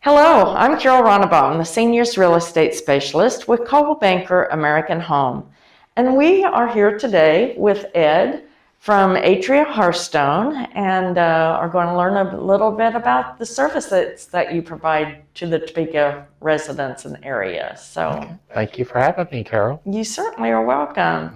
Hello, I'm Carol Ronnebaum, the Seniors Real Estate Specialist with Coldwell Banker American Home. And we are here today with Ed from Atria Hearthstone and are going to learn a little bit about the services that you provide to the Topeka residents and area. So, okay. Thank you for having me, Carol. You certainly are welcome.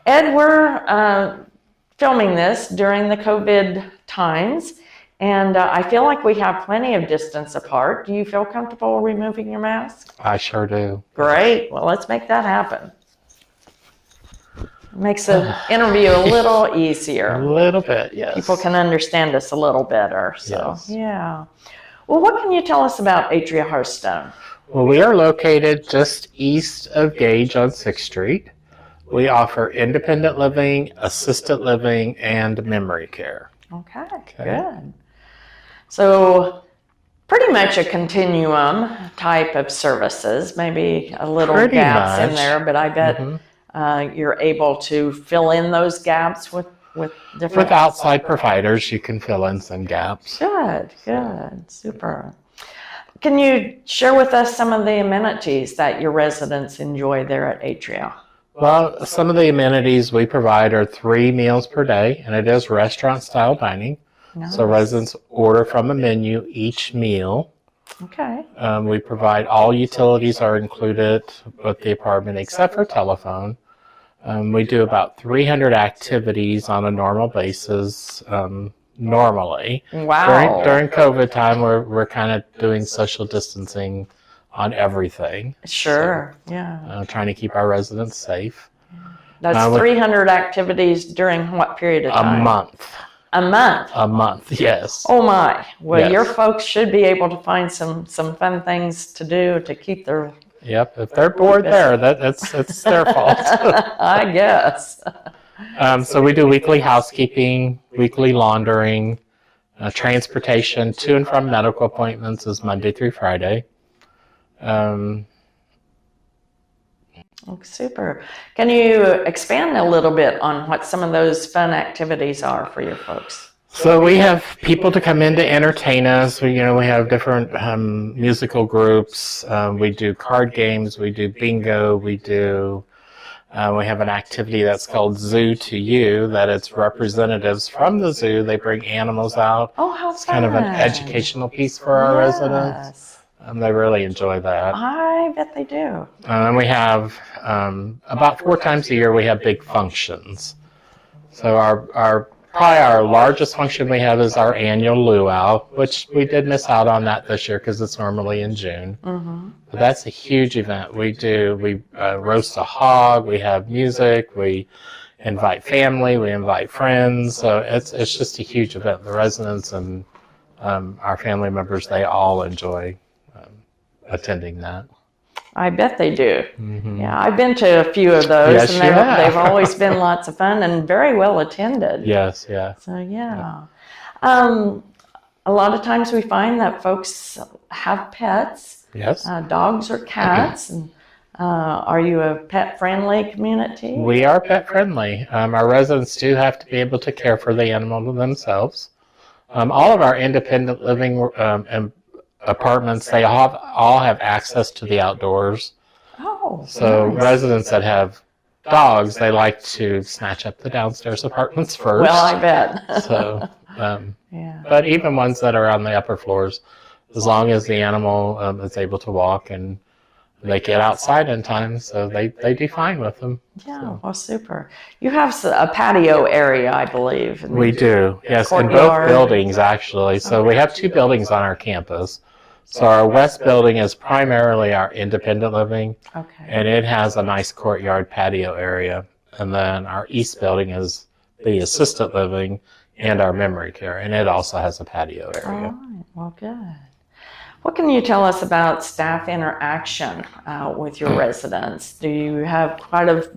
Ed, we're filming this during the COVID times. And I feel like we have plenty of distance apart. Do you feel comfortable removing your mask? I sure do. Great. Well, let's make that happen. It makes the interview a little easier. A little bit, yes. People can understand us a little better. So, yes. Yeah. Well, what can you tell us about Atria Hearthstone? Well, we are located just east of Gage on 6th Street. We offer independent living, assisted living, and memory care. Okay. Good. So pretty much a continuum type of services, maybe a little Pretty gaps much. In there, but I bet you're able to fill in those gaps with different... With outside providers, you can fill in some gaps. Good, super. Can you share with us some of the amenities that your residents enjoy there at Atria? Well, some of the amenities we provide are 3 meals per day, and it is restaurant-style dining. Nice. So residents order from a menu each meal. Okay. We provide all utilities are included with the apartment except for telephone. We do about 300 activities on a normal basis normally. Wow. During COVID time, we're kind of doing social distancing on everything. Sure, so, yeah. Trying to keep our residents safe. That's 300 activities during what period of time? A month. A month? A month, yes. Oh my. Well, yes. Your folks should be able to find some fun things to do to keep their... Yep, if they're bored there, it's their fault. I guess. So we do weekly housekeeping, weekly laundering, transportation to and from medical appointments is Monday through Friday. Oh, super. Can you expand a little bit on what some of those fun activities are for your folks? So we have people to come in to entertain us. We have different musical groups. We do card games. We do bingo. We have an activity that's called Zoo to You, that it's representatives from the zoo. They bring animals out. Oh, how fun. It's kind of an educational piece for our residents. They really enjoy that. I bet they do. And we have, about 4 times a year, we have big functions. So probably our largest function we have is our annual luau, which we did miss out on that this year because it's normally in June. Mm-hmm. But that's a huge event. We roast a hog, we have music, we invite family, we invite friends. So it's just a huge event. The residents and our family members, they all enjoy attending that. I bet they do. Mm-hmm. Yeah, I've been to a few of those, yes, and they've always been lots of fun and very well attended. Yes, yeah. So yeah. A lot of times we find that folks have pets. Yes. Dogs or cats. And are you a pet-friendly community? We are pet-friendly. Our residents do have to be able to care for the animal themselves. All of our independent living apartments, they all have access to the outdoors. Oh, so nice. Residents that have dogs, they like to snatch up the downstairs apartments first. Well, I bet. So, yeah. But even ones that are on the upper floors, as long as the animal is able to walk and they get outside in time, so they do fine with them. Yeah, so. Well, super. You have a patio area, I believe. We do, yes, in both buildings, actually. So we have 2 buildings on our campus. So our west building is primarily our independent living, and it has a nice courtyard patio area. And then our east building is the assisted living and our memory care, and it also has a patio area. All right, well, good. What can you tell us about staff interaction with your residents? Do you have quite a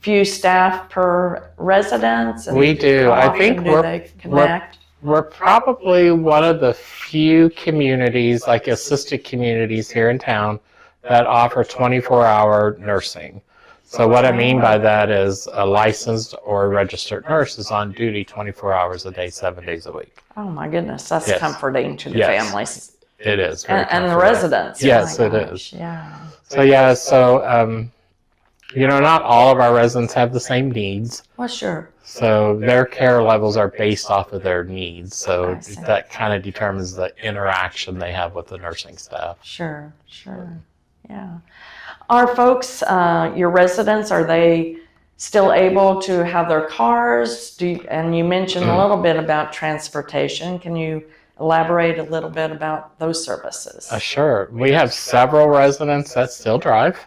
few staff per residence? We do. I think they connect? We're probably one of the few communities, like assisted communities here in town, that offer 24-hour nursing. So what I mean by that is a licensed or registered nurse is on duty 24 hours a day, 7 days a week. Oh my goodness, that's yes. comforting to the yes. families. It is very And the comfortable. residents. Yes, my it gosh, is. Yeah. Not all of our residents have the same needs. Well, sure. So their care levels are based off of their needs. So I see. that kind of determines the interaction they have with the nursing staff. Sure. Yeah. Are folks, your residents, are they still able to have their cars? And you mentioned a little bit about transportation. Can you elaborate a little bit about those services? Sure. We have several residents that still drive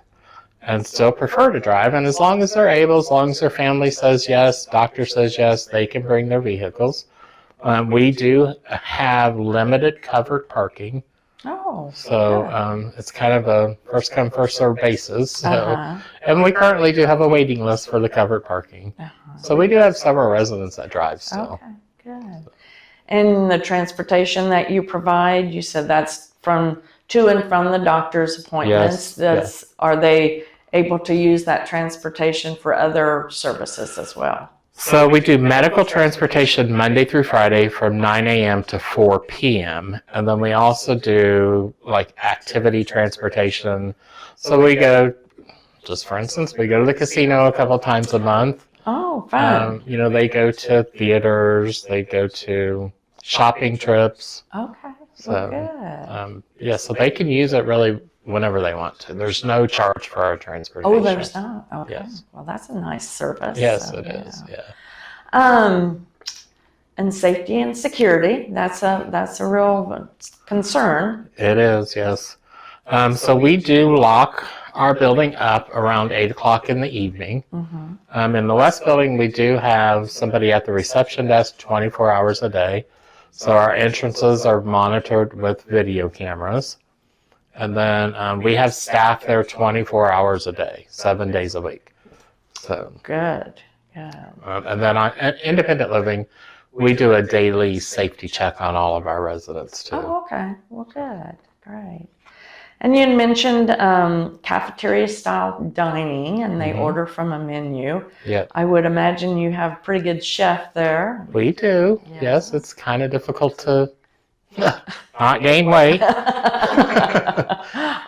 and still prefer to drive. And as long as they're able, as long as their family says yes, doctor says yes, they can bring their vehicles. We do have limited covered parking. Oh, so it's kind of a first come, first served basis. So, and we currently do have a waiting list for the covered parking. So we do have several residents that drive still. Okay, good. And the transportation that you provide, you said that's to and from the doctor's appointments. Yes. Are they able to use that transportation for other services as well? So we do medical transportation Monday through Friday from 9 a.m. to 4 p.m. And then we also do like activity transportation. So we go, just for instance, we go to the casino a couple times a month. Oh, fun. They go to theaters, they go to shopping trips. Okay, So, good. So they can use it really whenever they want to. There's no charge for our transportation. Oh, there's not? Okay. Yes. Well, that's a nice service. Yes, so, it is. Yeah. And safety and security, that's a real concern. It is, yes. So we do lock our building up around 8 o'clock in the evening. In the West building, we do have somebody at the reception desk 24 hours a day. So our entrances are monitored with video cameras. And then we have staff there 24 hours a day, 7 days a week. So Good. and then on independent living, we do a daily safety check on all of our residents too. Oh, okay. Well, good. Great. And you had mentioned cafeteria-style dining, and they order from a menu. Yeah. I would imagine you have a pretty good chef there. We do. Yeah. Yes, it's kind of difficult to not gain weight.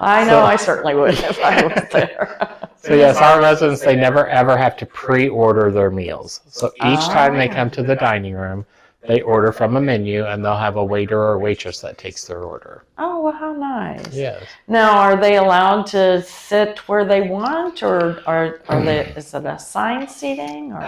I know, I certainly would if I was there. So yes, our residents, they never ever have to pre-order their meals. So each time they come to the dining room, they order from a menu, and they'll have a waiter or waitress that takes their order. Oh, well, how nice. Yes. Now, are they allowed to sit where they want, or is it assigned seating? Or?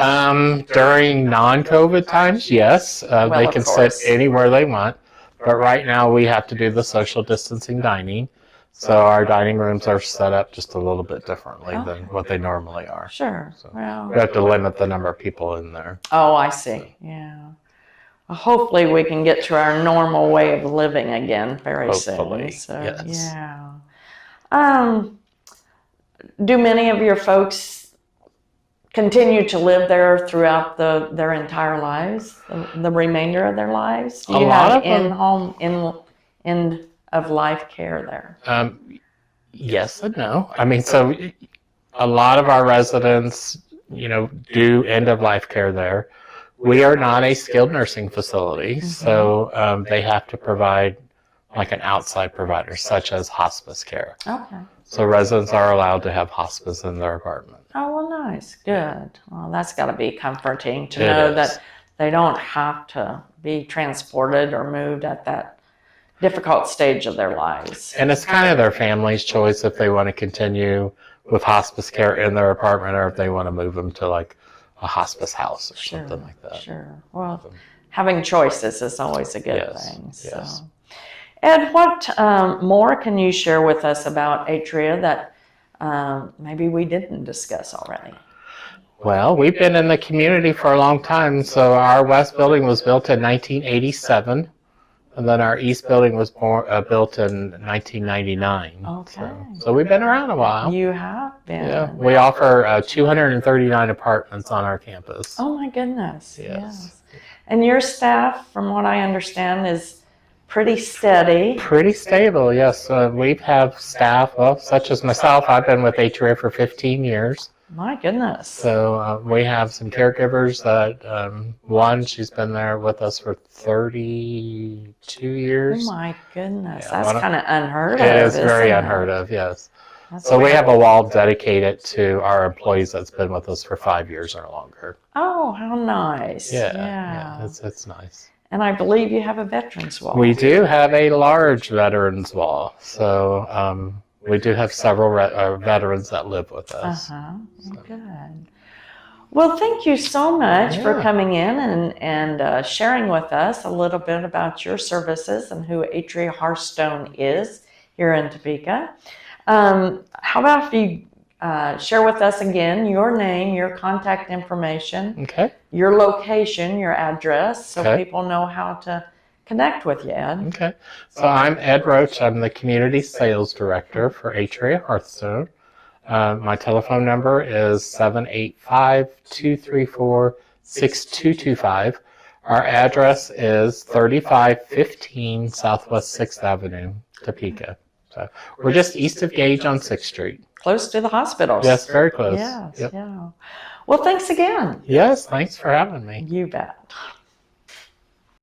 During non-COVID times, yes, they can sit anywhere they want. But right now, we have to do the social distancing dining. So our dining rooms are set up just a little bit differently than what they normally are. Sure. So Well, we have to limit the number of people in there. Oh, I see. Yeah. Well, hopefully we can get to our normal way of living again very Hopefully, soon. So, yes. Yeah. Do many of your folks continue to live there throughout their entire lives, the remainder of their lives? Do you have in-home, end of life care there? Yes and no. I mean, so a lot of our residents, do end of life care there. We are not a skilled nursing facility, so they have to provide like an outside provider, such as hospice care. Okay. So residents are allowed to have hospice in their apartment. Oh, well, nice. Good. Well, that's got to be comforting to know that they don't have to be transported or moved at that difficult stage of their lives. And it's kind of their family's choice if they want to continue with hospice care in their apartment or if they want to move them to like a hospice house or something like that. Sure. Well, having choices is always a good thing. So. Yes. Ed, what more can you share with us about Atria that maybe we didn't discuss already? Well, we've been in the community for a long time. So our West building was built in 1987. And then our East building was built in 1999. Okay. So we've been around a while. You have been. Yeah. We offer 239 apartments on our campus. Oh my goodness. Yes. And your staff, from what I understand, is pretty steady. Pretty stable, yes. We have staff, such as myself. I've been with Atria for 15 years. My goodness. So we have some caregivers that, one, she's been there with us for 32 Oh years. my goodness. Yeah, That's kind of unheard of. It is very isn't unheard it? of, yes. That's So we great. have a wall dedicated to our employees that's been with us for 5 years or longer. Oh, how nice. Yeah, it's nice. And I believe you have a veterans wall. We do have a large veterans wall. So we do have several veterans that live with us. Good. Well, thank you so much for Yeah. coming in and sharing with us a little bit about your services and who Atria Hearthstone is here in Topeka. How about if you share with us again your name, your contact information, Okay. your location, your address, so Okay. people know how to connect with you, Ed. Okay. So I'm Ed Roach. I'm the Community Sales Director for Atria Hearthstone. My telephone number is 785-234-6225. Our address is 3515 Southwest 6th Avenue, Topeka. So we're just east of Gage on 6th Street. Close to the hospitals. Yes, very close. Yes, Yep. yeah. Well, thanks again. Yes, thanks for having me. You bet.